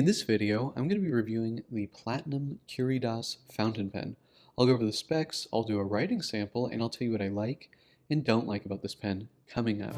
In this video, I'm going to be reviewing the Platinum Curidas fountain pen. I'll go over the specs, I'll do a writing sample, and I'll tell you what I like and don't like about this pen coming up.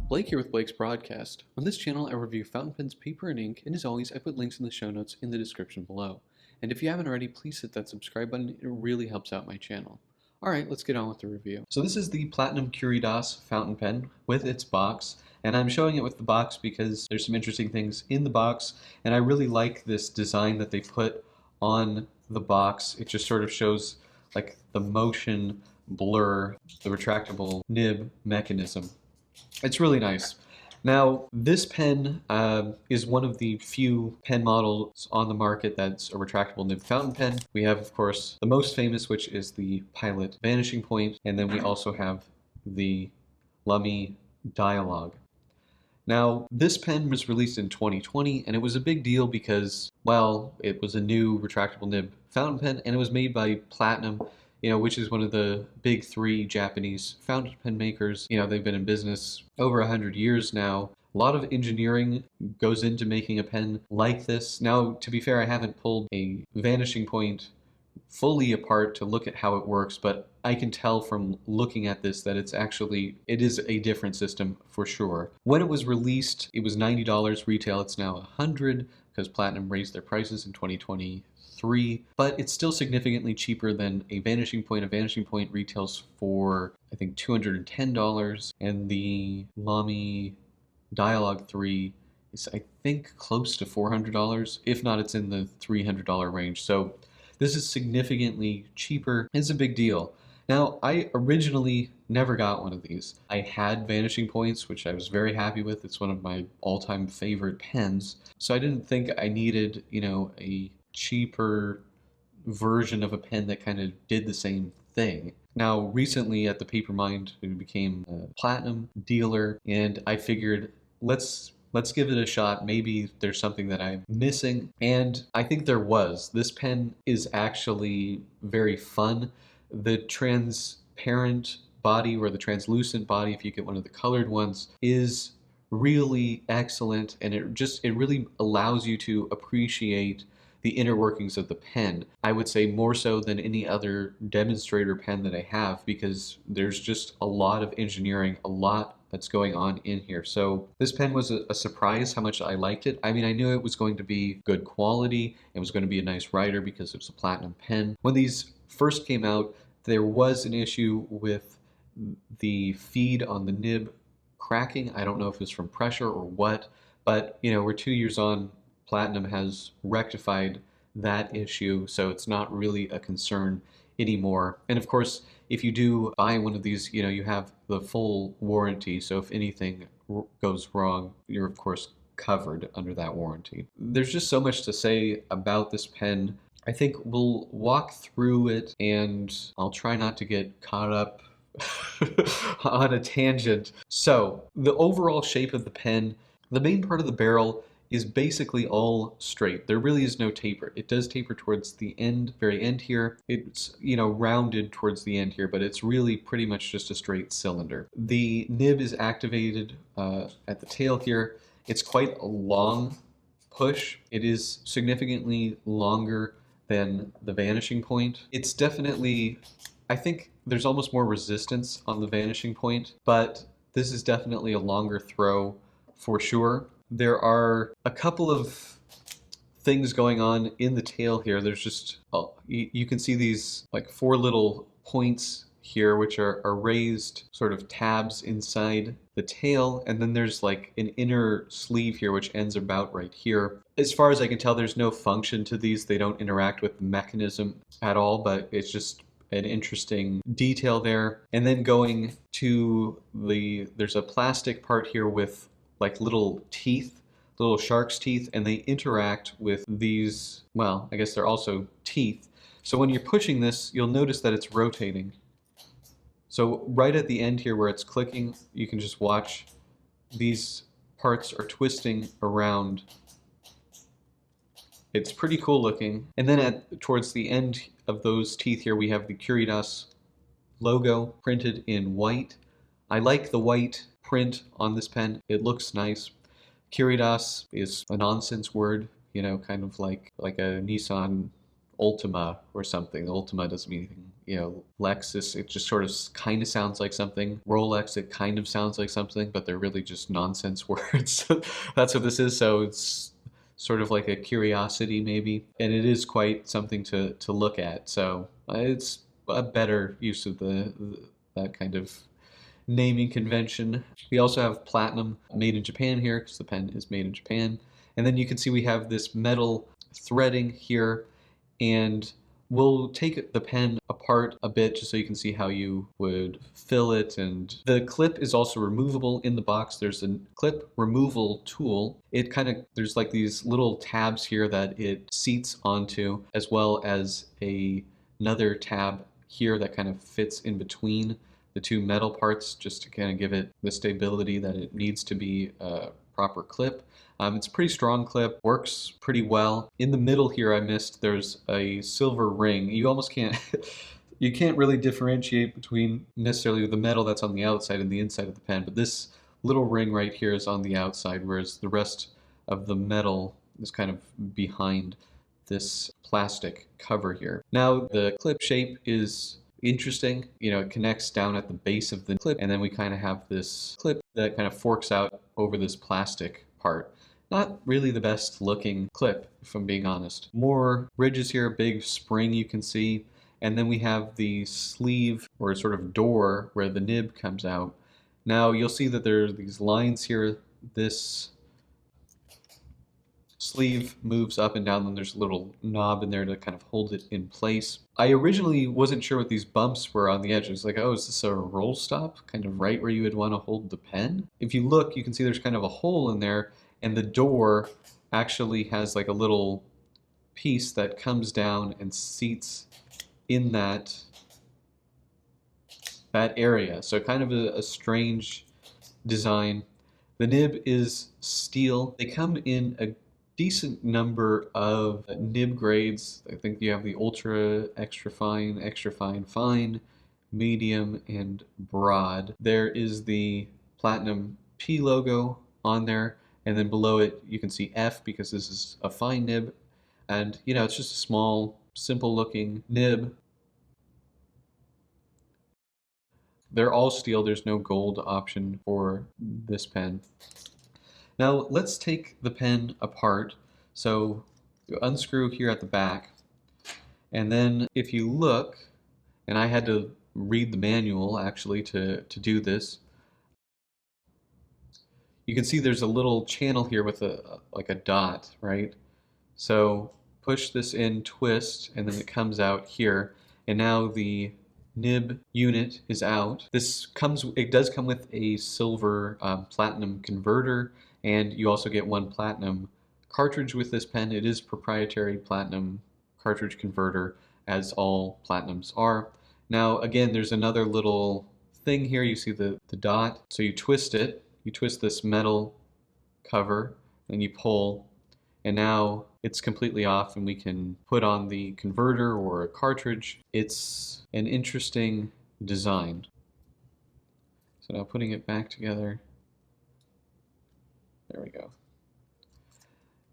Blake here with Blake's Broadcast. On this channel, I review fountain pens, paper, and ink, and as always, I put links in the show notes in the description below. And if you haven't already, please hit that subscribe button, it really helps out my channel. Alright, let's get on with the review. So this is the Platinum Curidas fountain pen with its box, and I'm showing it with the box because there's some interesting things in the box, and I really like this design that they put on the box. It just sort of shows like the motion blur, the retractable nib mechanism. It's really nice. Now, this pen is one of the few pen models on the market that's a retractable nib fountain pen. We have, of course, the most famous, which is the Pilot Vanishing Point, and then we also have the Lummi Dialogue. Now, this pen was released in 2020, and it was a big deal because, well, it was a new retractable nib fountain pen, and it was made by Platinum, which is one of the big three Japanese fountain pen makers. They've been in business over 100 years now. A lot of engineering goes into making a pen like this. Now, to be fair, I haven't pulled a Vanishing Point fully apart to look at how it works, but I can tell from looking at this that it is a different system for sure. When it was released, it was $90 retail. It's now $100 because Platinum raised their prices in 2023, but it's still significantly cheaper than a Vanishing Point. A Vanishing Point retails for, I think, $210, and the Lummi Dialogue 3 is, I think, close to $400. If not, it's in the $300 range. So this is significantly cheaper. It's a big deal. Now, I originally never got one of these. I had Vanishing Points, which I was very happy with. It's one of my all-time favorite pens. So I didn't think I needed, a cheaper version of a pen that kind of did the same thing. Now, recently at the Papermind, we became a Platinum dealer, and I figured, let's give it a shot. Maybe there's something that I'm missing. And I think there was. This pen is actually very fun. The transparent body, or the translucent body, if you get one of the colored ones, is really excellent. And it really allows you to appreciate the inner workings of the pen. I would say more so than any other demonstrator pen that I have, because there's just a lot of engineering, a lot that's going on in here. So this pen was a surprise how much I liked it. I mean, I knew it was going to be good quality. It was going to be a nice writer because it's a Platinum pen. When these first came out, there was an issue with the feed on the nib cracking. I don't know if it's from pressure or what, but we're 2 years on. Platinum has rectified that issue, so it's not really a concern anymore. And of course, if you do buy one of these, you have the full warranty, so if anything goes wrong, you're of course covered under that warranty. There's just so much to say about this pen. I think we'll walk through it, and I'll try not to get caught up on a tangent. So, the overall shape of the pen, the main part of the barrel is basically all straight. There really is no taper. It does taper towards the end, very end here. It's, rounded towards the end here, but it's really pretty much just a straight cylinder. The nib is activated at the tail here. It's quite a long push. It is significantly longer than the Vanishing Point. It's definitely, I think there's almost more resistance on the Vanishing Point, but this is definitely a longer throw for sure. There are a couple of things going on in the tail here. There's just, you can see these like 4 little points here, which are raised sort of tabs inside the tail, and then there's like an inner sleeve here which ends about right here. As far as I can tell, there's no function to these. They don't interact with the mechanism at all, but it's just an interesting detail there. And then going to there's a plastic part here with like little teeth, little shark's teeth, and they interact with these, well, I guess they're also teeth. So when you're pushing this, you'll notice that it's rotating. So right at the end here where it's clicking, you can just watch these parts are twisting around. It's pretty cool looking. And then towards the end of those teeth here, we have the Curidas logo printed in white. I like the white print on this pen. It looks nice. Curidas is a nonsense word, you know, kind of like a Nissan Ultima or something. Ultima doesn't mean anything. You know, Lexus, it just sort of kind of sounds like something. Rolex, it kind of sounds like something, but they're really just nonsense words. That's what this is. So it's sort of like a curiosity maybe, and it is quite something to look at. So it's a better use of that kind of naming convention. We also have Platinum made in Japan here because the pen is made in Japan. And then you can see we have this metal threading here, and we'll take the pen apart a bit just so you can see how you would fill it. And the clip is also removable in the box. There's a clip removal tool. There's like these little tabs here that it seats onto, as well as another tab here that kind of fits in between the two metal parts just to kind of give it the stability that it needs to be a proper clip. It's a pretty strong clip, works pretty well. In the middle here there's a silver ring. You almost can't, you can't really differentiate between necessarily the metal that's on the outside and the inside of the pen, but this little ring right here is on the outside, whereas the rest of the metal is kind of behind this plastic cover here. Now the clip shape is interesting. You know, it connects down at the base of the clip, and then we kind of have this clip that kind of forks out over this plastic part. Not really the best looking clip, if I'm being honest. More ridges here, big spring you can see, and then we have the sleeve or sort of door where the nib comes out. Now you'll see that there are these lines here. This sleeve moves up and down, and there's a little knob in there to kind of hold it in place. I originally wasn't sure what these bumps were on the edge. I was like, oh, is this a roll stop? Kind of right where you would want to hold the pen? If you look, you can see there's kind of a hole in there, and the door actually has like a little piece that comes down and seats in that area. So kind of a strange design. The nib is steel. They come in a decent number of nib grades. I think you have the ultra, extra fine, fine, medium, and broad. There is the Platinum P logo on there, and then below it you can see F because this is a fine nib, and you know, it's just a small, simple looking nib. They're all steel. There's no gold option for this pen. Now let's take the pen apart. So you unscrew here at the back, and then if you look, and I had to read the manual actually to do this, you can see there's a little channel here with like a dot, right? So push this in, twist, and then it comes out here, and now the nib unit is out. It does come with a silver platinum converter, and you also get one platinum cartridge with this pen. It is proprietary platinum cartridge converter, as all platinums are. Now again, there's another little thing here. You see the dot, so you twist it, you twist this metal cover, and you pull, and now it's completely off, and we can put on the converter or a cartridge. It's an interesting design. So now putting it back together, there we go.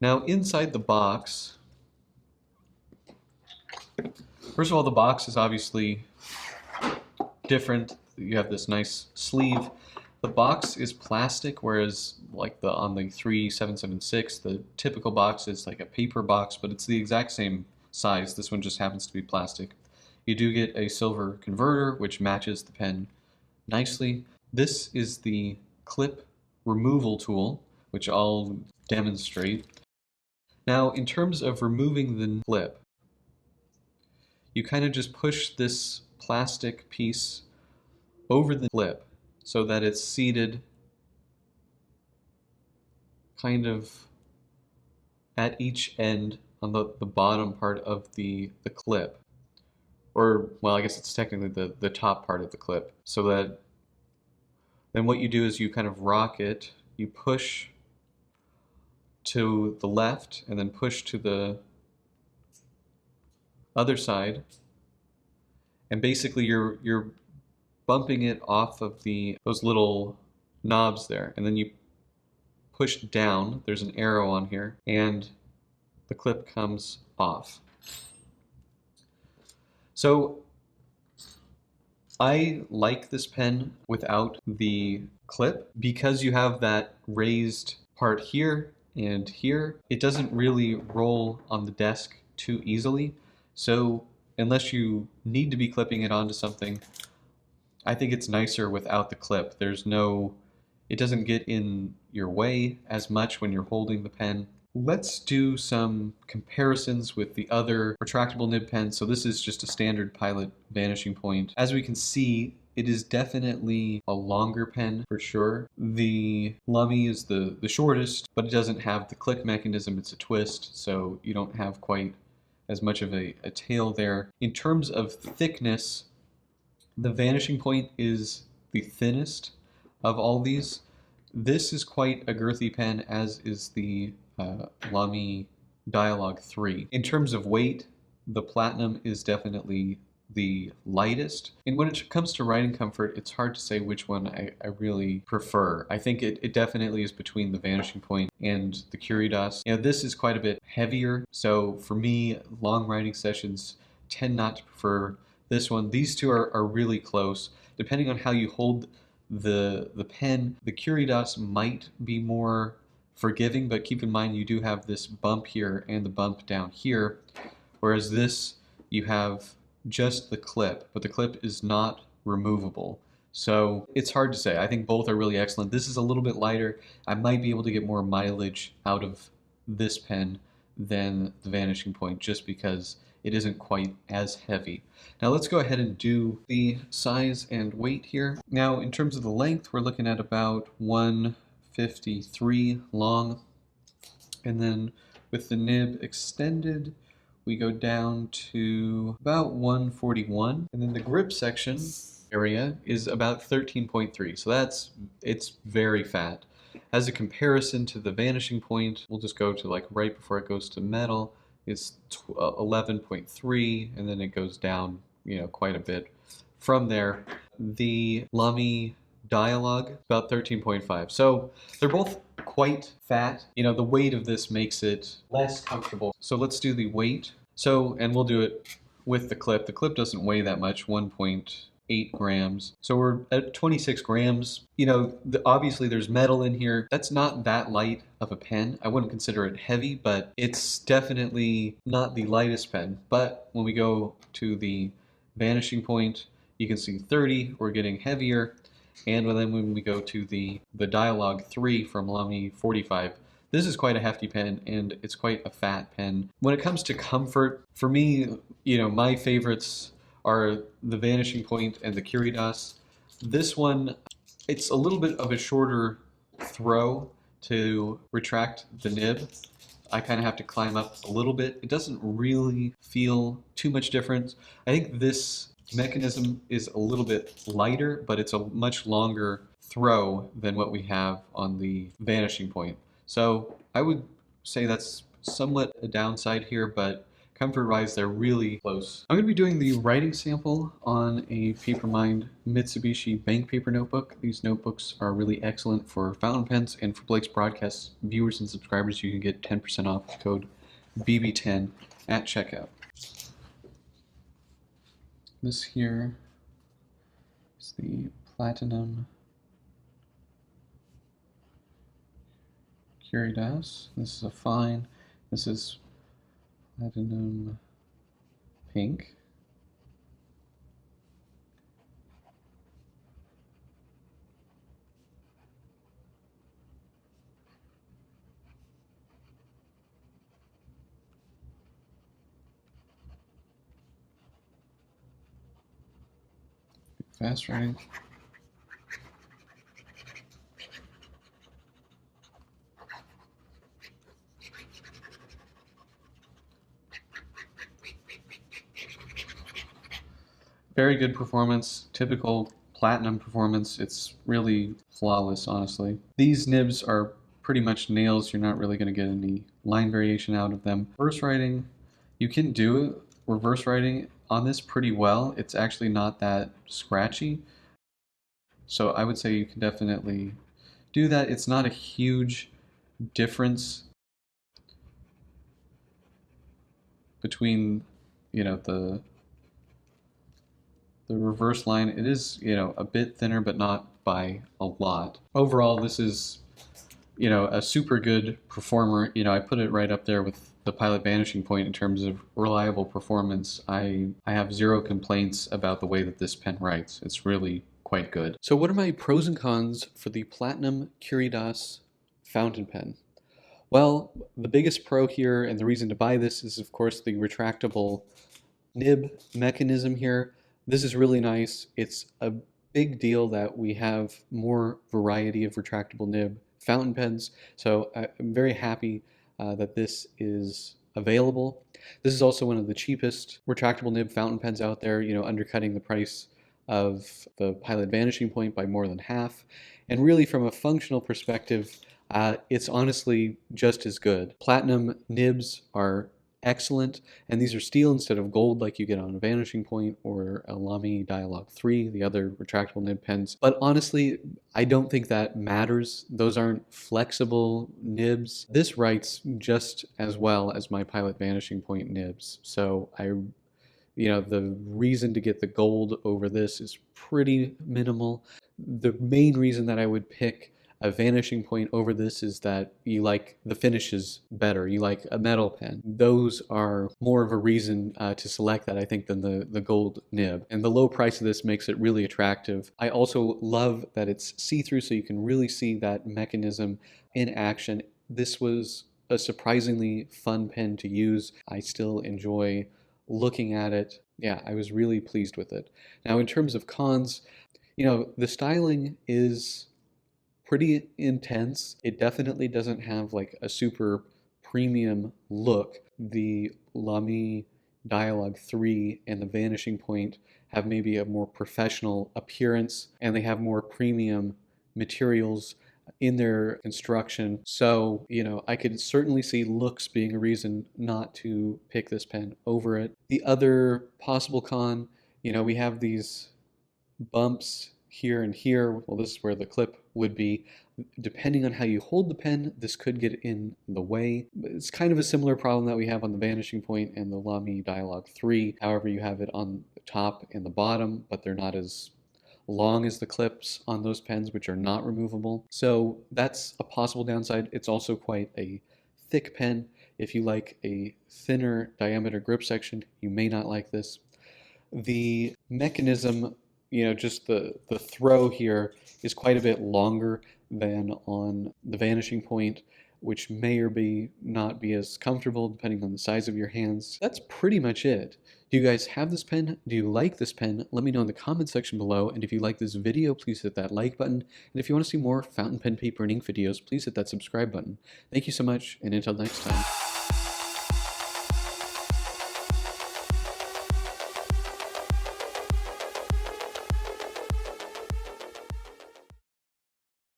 Now inside the box, first of all, the box is obviously different. You have this nice sleeve. The box is plastic, whereas like on the 3776, the typical box is like a paper box, but it's the exact same size. This one just happens to be plastic. You do get a silver converter, which matches the pen nicely. This is the clip removal tool, which I'll demonstrate. Now, in terms of removing the clip, you kind of just push this plastic piece over the clip so that it's seated kind of at each end on the bottom part of the clip. Or, well, I guess it's technically the top part of the clip. So that then what you do is you kind of rock it, you push to the left and then push to the other side, and basically you're bumping it off of those little knobs there, and then you push down, there's an arrow on here, and the clip comes off. So I like this pen without the clip because you have that raised part here and here. It doesn't really roll on the desk too easily. So unless you need to be clipping it onto something, I think it's nicer without the clip. It doesn't get in your way as much when you're holding the pen. Let's do some comparisons with the other retractable nib pens. So this is just a standard Pilot Vanishing Point. As we can see, it is definitely a longer pen for sure. The Lummi is the shortest, but it doesn't have the click mechanism. It's a twist, so you don't have quite as much of a tail there. In terms of thickness, the Vanishing Point is the thinnest of all these. This is quite a girthy pen, as is the Lummi Dialogue 3. In terms of weight, the Platinum is definitely the lightest. And when it comes to writing comfort, it's hard to say which one I really prefer. I think it definitely is between the Vanishing Point and the Curidas. You know, this is quite a bit heavier, so for me, long writing sessions tend not to prefer this one. These two are really close. Depending on how you hold the pen, the Curidas might be more forgiving, but keep in mind you do have this bump here and the bump down here, whereas this, you have just the clip, but the clip is not removable. So it's hard to say. I think both are really excellent. This is a little bit lighter. I might be able to get more mileage out of this pen than the Vanishing Point, just because it isn't quite as heavy. Now let's go ahead and do the size and weight here. Now in terms of the length, we're looking at about 153 long, and then with the nib extended, we go down to about 141, and then the grip section area is about 13.3, so it's very fat. As a comparison to the Vanishing Point, we'll just go to like right before it goes to metal, it's 11.3, and then it goes down, quite a bit from there. The Lummi Dialogue, about 13.5. So they're both quite fat. The weight of this makes it less comfortable. So let's do the weight. And we'll do it with the clip. The clip doesn't weigh that much, 1.8 grams. So we're at 26 grams. Obviously there's metal in here. That's not that light of a pen. I wouldn't consider it heavy, but it's definitely not the lightest pen. But when we go to the Vanishing Point, you can see 30, we're getting heavier. And then when we go to the Dialogue 3 from Lummi 45, this is quite a hefty pen, and it's quite a fat pen. When it comes to comfort, for me, my favorites are the Vanishing Point and the Curidas. This one, it's a little bit of a shorter throw to retract the nib. I kind of have to climb up a little bit. It doesn't really feel too much difference. I think this mechanism is a little bit lighter, but it's a much longer throw than what we have on the Vanishing Point. So I would say that's somewhat a downside here, but comfort-wise, they're really close. I'm going to be doing the writing sample on a Papermind Mitsubishi bank paper notebook. These notebooks are really excellent for fountain pens, and for Blake's Broadcast viewers and subscribers, you can get 10% off the code BB10 at checkout. This here is the Platinum Curidas. This is a fine. This is Platinum Pink. Fast writing. Very good performance, typical Platinum performance. It's really flawless, honestly. These nibs are pretty much nails. You're not really going to get any line variation out of them. Reverse writing, you can do reverse writing on this pretty well. It's actually not that scratchy. So I would say you can definitely do that. It's not a huge difference between, the reverse line. It is, a bit thinner, but not by a lot. Overall, this is, a super good performer. I put it right up there with the Pilot Vanishing Point in terms of reliable performance. I have zero complaints about the way that this pen writes. It's really quite good. So what are my pros and cons for the Platinum Curidas fountain pen? Well, the biggest pro here and the reason to buy this is, of course, the retractable nib mechanism here. This is really nice. It's a big deal that we have more variety of retractable nib fountain pens, so I'm very happy that this is available. This is also one of the cheapest retractable nib fountain pens out there, undercutting the price of the Pilot Vanishing Point by more than half. And really, from a functional perspective, it's honestly just as good. Platinum nibs are excellent, and these are steel instead of gold like you get on a Vanishing Point or a Lamy Dialog 3, the other retractable nib pens. But honestly, I don't think that matters. Those aren't flexible nibs. This writes just as well as my Pilot Vanishing Point nibs, so the reason to get the gold over this is pretty minimal. The main reason that I would pick a Vanishing Point over this is that you like the finishes better. You like a metal pen. Those are more of a reason to select that, I think, than the gold nib. And the low price of this makes it really attractive. I also love that it's see-through, so you can really see that mechanism in action. This was a surprisingly fun pen to use. I still enjoy looking at it. Yeah, I was really pleased with it. Now, in terms of cons, the styling is pretty intense. It definitely doesn't have like a super premium look. The Lamy Dialog 3 and the Vanishing Point have maybe a more professional appearance, and they have more premium materials in their construction. So, I could certainly see looks being a reason not to pick this pen over it. The other possible con, we have these bumps here and here. Well, this is where the clip would be. Depending on how you hold the pen, this could get in the way. It's kind of a similar problem that we have on the Vanishing Point and the Lamy Dialog 3. However, you have it on the top and the bottom, but they're not as long as the clips on those pens, which are not removable. So that's a possible downside. It's also quite a thick pen. If you like a thinner diameter grip section, you may not like this. The mechanism, just the throw here is quite a bit longer than on the Vanishing Point, which may or may not be as comfortable depending on the size of your hands. That's pretty much it. Do you guys have this pen? Do you like this pen? Let me know in the comment section below. And if you like this video, please hit that like button. And if you want to see more fountain pen, paper, and ink videos, please hit that subscribe button. Thank you so much, and until next time.